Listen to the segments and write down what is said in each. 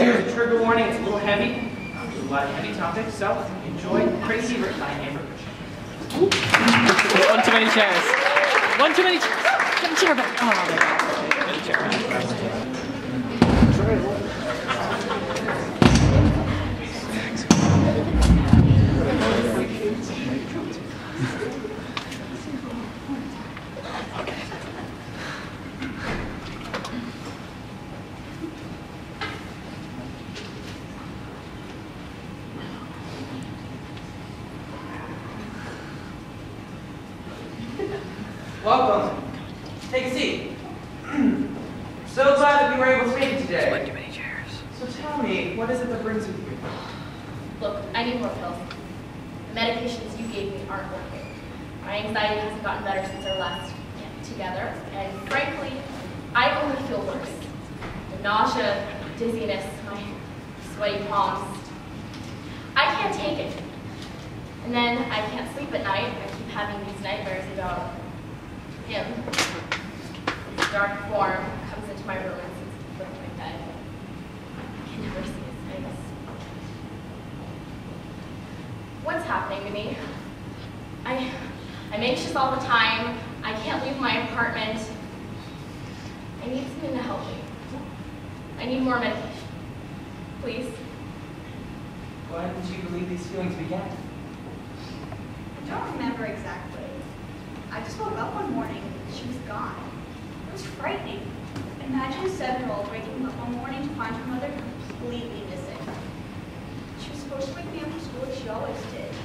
Here's a trigger warning. It's a little heavy. A lot of heavy topics, so enjoy Crazy Rich by Amber Kusching. One too many chairs. One too many chairs. Get a chair back. Oh, get a chair back. Welcome. Take a seat. So glad that we were able to make it today. One too many chairs. So tell me, what is it that brings you here? Look, I need more pills. The medications you gave me aren't working. My anxiety hasn't gotten better since our last together, and frankly, I only feel worse. The nausea, dizziness, my sweaty palms. I can't take it. And then I can't sleep at night. I keep having these nightmares about him. His dark form comes into my room and sits at the foot of my bed. I can never see his face. What's happening to me? I'm anxious all the time. I can't leave my apartment. I need something to help me. I need more medication. Please. Why did you believe these feelings began? I don't remember exactly. I just woke up one morning and she was gone. It was frightening. Imagine a 7-year-old waking up one morning to find her mother completely missing. She was supposed to wake me up for school as she always did.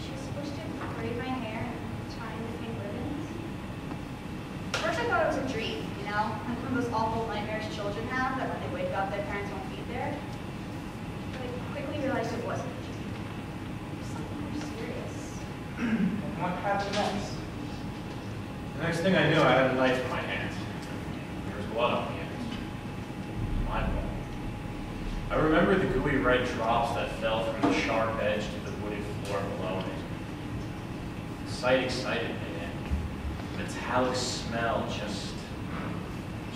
She was supposed to braid my hair and tie in the pink ribbons. First I thought it was a dream, you know? Like one of those awful nightmares children have that when they wake up their parents won't be there. But I quickly realized it wasn't a dream. It was something more serious. And what happened next? The next thing I knew, I had a knife in my hand. There was blood on the end. My blood. I remember the gooey red drops that fell from the sharp edge to the wooded floor below me. The sight excited me, and the metallic smell just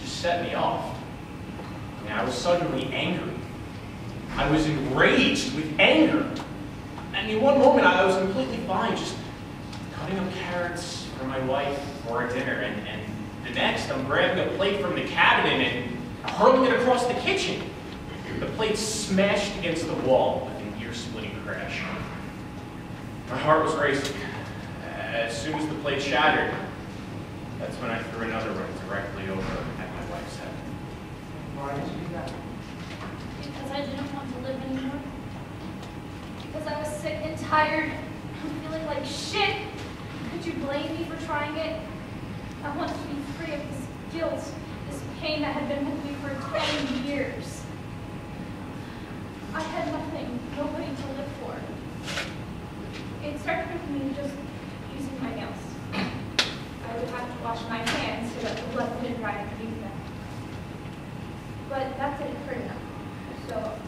set me off. I mean, I was suddenly angry. I was enraged with anger. And in one moment, I was completely fine, just cutting up carrots for my wife for our dinner, and the next, I'm grabbing a plate from the cabinet and hurling it across the kitchen. The plate smashed against the wall with an ear-splitting crash. My heart was racing. As soon as the plate shattered, that's when I threw another one directly over at my wife's head. Why did you do that? Because I didn't want to live anymore. Because I was sick and tired. I'm feeling like shit. Could you blame me for trying it? I wanted to be free of this guilt, this pain that had been with me for 20 years. I had nothing, nobody to live for. It started with me just using my nails. I would have to wash my hands so that the blood wouldn't dry underneath them. But that didn't hurt enough. So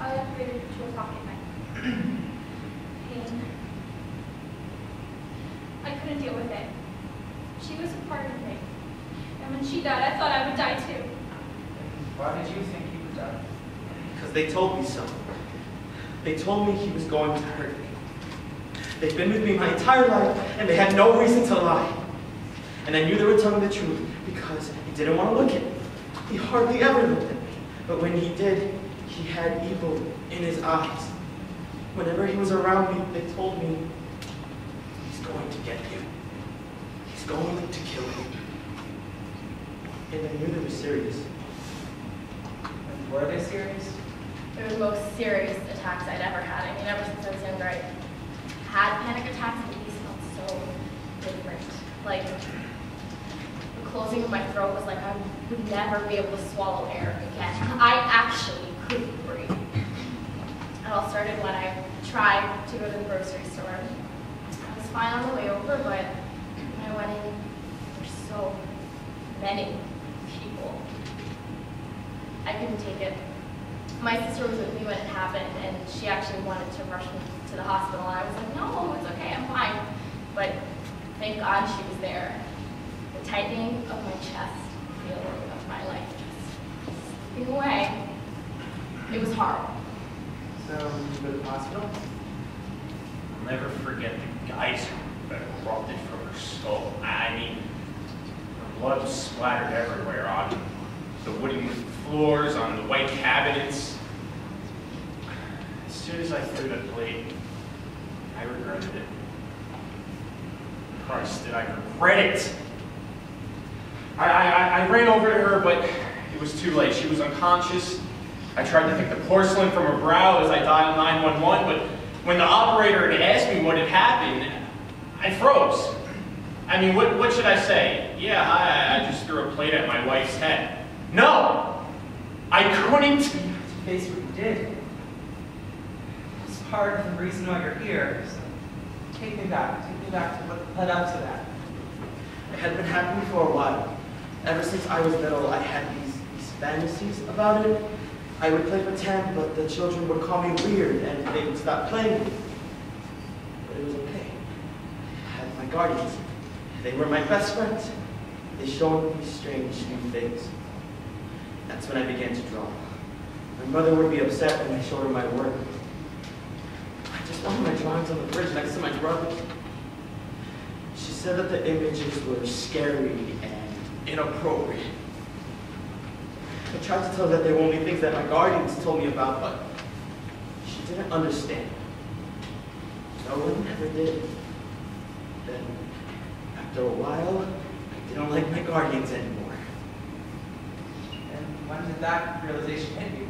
I upgraded to a pocket knife. Pain. I couldn't deal with it. She was a part of me. And when she died, I thought I would die too. Why did you think you would die? Because they told me so. They told me he was going to hurt me. They've been with me my entire life, and they had no reason to lie. And I knew they were telling the truth because he didn't want to look at me. He hardly ever looked at me. But when he did, he had evil in his eyes. Whenever he was around me, they told me, he's going to get you. He's going to kill you. And I knew they were serious. And were they serious? They were the most serious attacks I'd ever had. I mean, ever since I was younger, I had panic attacks, but these felt so different. Like, the closing of my throat was like I would never be able to swallow air again. I actually couldn't breathe. It all started when I tried to go to the grocery store. I was fine on the way over, but when I went in, there were so many people. I couldn't take it. My sister was with me when it happened, and she actually wanted to rush me to the hospital, and I was like, no, it's okay, I'm fine. But thank God she was there. The tightening of my chest, the feeling of my life just slipping away. It was horrible. So, you go to the hospital? I'll never forget the geyser that erupted from her skull. I mean, her blood was splattered everywhere on the wooden floors, on the white cabinets. As soon as I threw the plate, I regretted it. Christ, did I regret it? I ran over to her, but it was too late. She was unconscious. I tried to pick the porcelain from her brow as I dialed 911, but when the operator had asked me what had happened, I froze. I mean, what should I say? Yeah, I just threw a plate at my wife's head. No! I couldn't. Face what you did. It's part of the reason why you're here. So take me back to what led up to that. It had been happening for a while. Ever since I was little, I had these fantasies about it. I would play pretend, but the children would call me weird, and they would stop playing with me. But it was okay. I had my guardians. They were my best friends. They showed me strange new things. That's when I began to draw. My mother would be upset when I showed her my work. I just wanted my drawings on the fridge next to my brother's. She said that the images were scary and inappropriate. I tried to tell her that they were only things that my guardians told me about, but she didn't understand. No one ever did. Then, after a while, I didn't like my guardians anymore. And when did that realization hit you?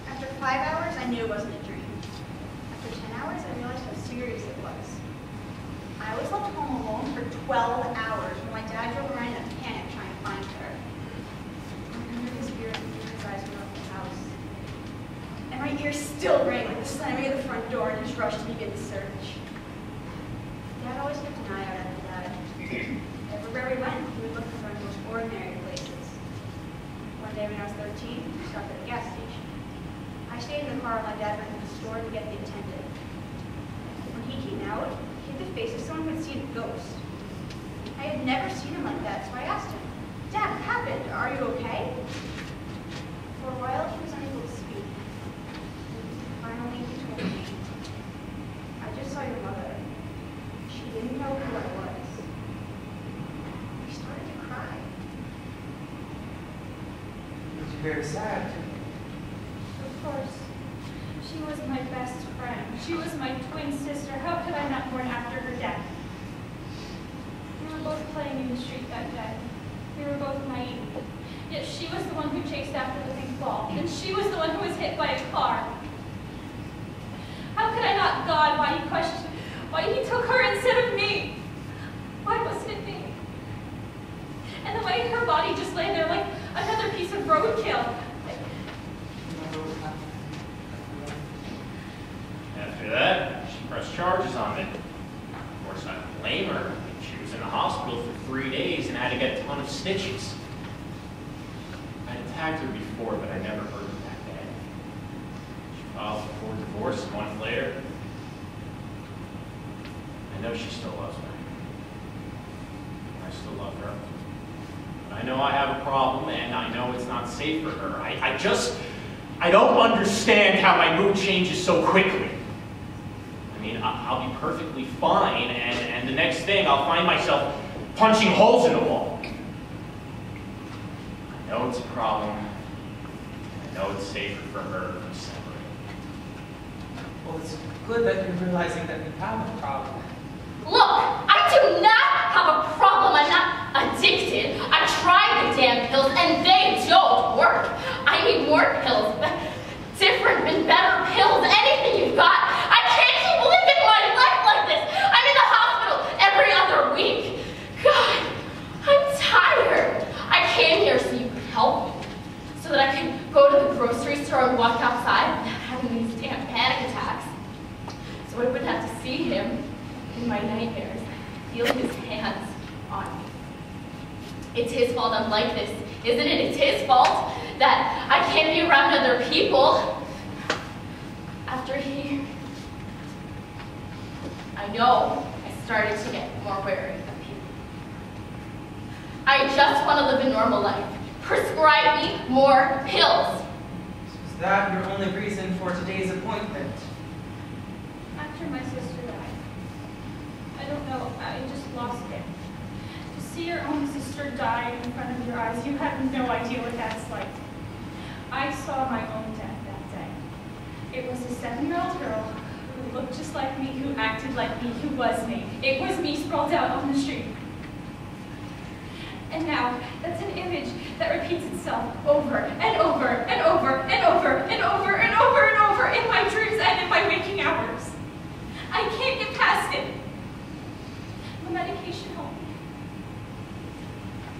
After 5 hours, I knew it wasn't a dream. After 10 hours, I realized how serious it was. I was left home alone for 12 hours when my dad drove around in a panic trying to find her. I remember his fear in his eyes when I left the house. And my ears still rang like the slamming of the front door and his rush to begin the search. Dad always kept an eye out after that. Everywhere we went, he would look for the most ordinary places. One day when I was 13, we stopped at a gas station. I stayed in the car while my dad went to the store to get the attendant. When he came out, he had the face of someone who had seen a ghost. I had never seen him like that, so I asked him, "Dad, what happened? Are you okay?" For a while, he was unable to speak. Finally, he told me, "I just saw your mother. She didn't know who I was." I started to cry. You're very sad. Of course. She was my best friend. She was my twin sister. How could I not mourn after her death? We were both playing in the street that day. We were both naive. Yet she was the one who chased after the big ball, and she was the one who was hit by a car. How could I not God why he questioned, why he took her instead of me? Why wasn't it me? And the way her body just lay there like another piece of roadkill. After that, she pressed charges on me. Of course, I don't blame her. She was in the hospital for 3 days and had to get a ton of stitches. I'd attacked her before, but I never heard of that bad. She filed for divorce a month later. I know she still loves me. I still love her. But I know I have a problem, and I know it's not safe for her. I don't understand how my mood changes so quickly. I mean, I'll be perfectly fine, and the next thing I'll find myself punching holes in the wall. I know it's a problem. I know it's safer for her to separate. Well, it's good that you're realizing that you have a problem. Look, I do not have a problem. I'm not addicted. I tried the damn pills and they don't work. I need more pills. Different and better pills. Anything you've got. I can't keep living my life like this. I'm in the hospital every other week. God, I'm tired. I came here so you could help me. So that I can go to the grocery store and walk outside without having these damn panic attacks. So I wouldn't have to see him in my nightmares, feel his hands on me. It's his fault I'm like this, isn't it? It's his fault that I can't be around other people. After I know I started to get more wary of people. I just want to live a normal life. Prescribe me more pills. that your only reason for today's appointment? After my sister died, I don't know, I just lost it. To see your own sister die in front of your eyes, you have no idea what that's like. I saw my own death that day. It was a 7-year-old girl who looked just like me, who acted like me, who was me. It was me sprawled out on the street. And now, that's an image that repeats itself over and over and over and over and over and over and over in my dreams and in my waking hours. I can't get past it. The medication helped me.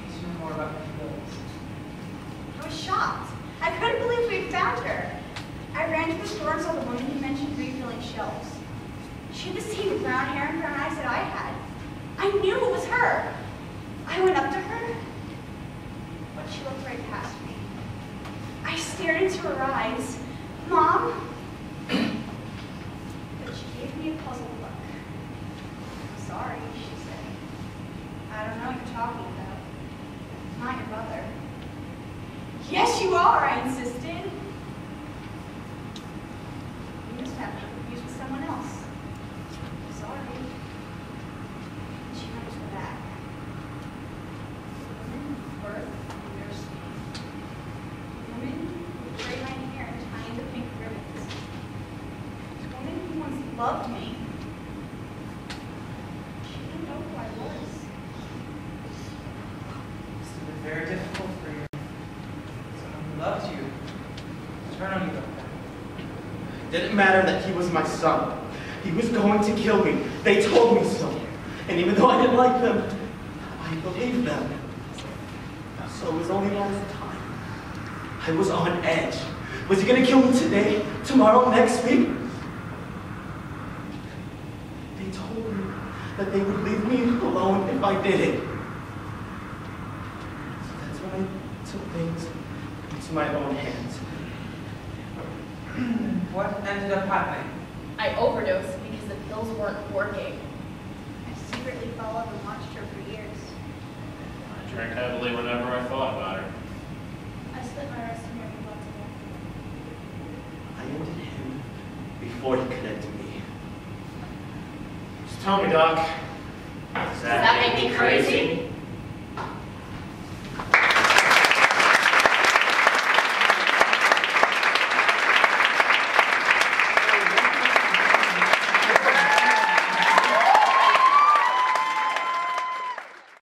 Please know more about your bills. I was shocked. I couldn't believe we'd found her. I ran to the store and saw the woman you mentioned refilling shelves. She had the same brown hair and brown eyes that I had. I knew it was her. I went up to her, but she looked right past me. I stared into her eyes. Mom? But she gave me a puzzled look. I'm sorry, she said. I don't know what you're talking about. I'm not your mother. Yes, you are, I insisted. You must have been confused with someone else. I'm sorry. And she went to the back. Birth and nursed me. The woman who braided my hair and tied the pink ribbons. The woman who once loved me. She didn't know who I was. It's been very difficult for you. Someone who loves you to turn on you like that. It didn't matter that he was my son. He was going to kill me. They told me so. And even though I didn't like them, I believed them. So it was only a matter of time. I was on edge. Was he going to kill me today, tomorrow, next week? They told me that they would leave me alone if I did it. So that's when I took things into my own hands. What ended up happening? I overdosed because the pills weren't working. I secretly followed and watched her for years. I drank heavily whenever I thought about her. I split my wrist and broke lots of blood. I ended him before he could end me. Just tell me, Doc. Does that make me crazy?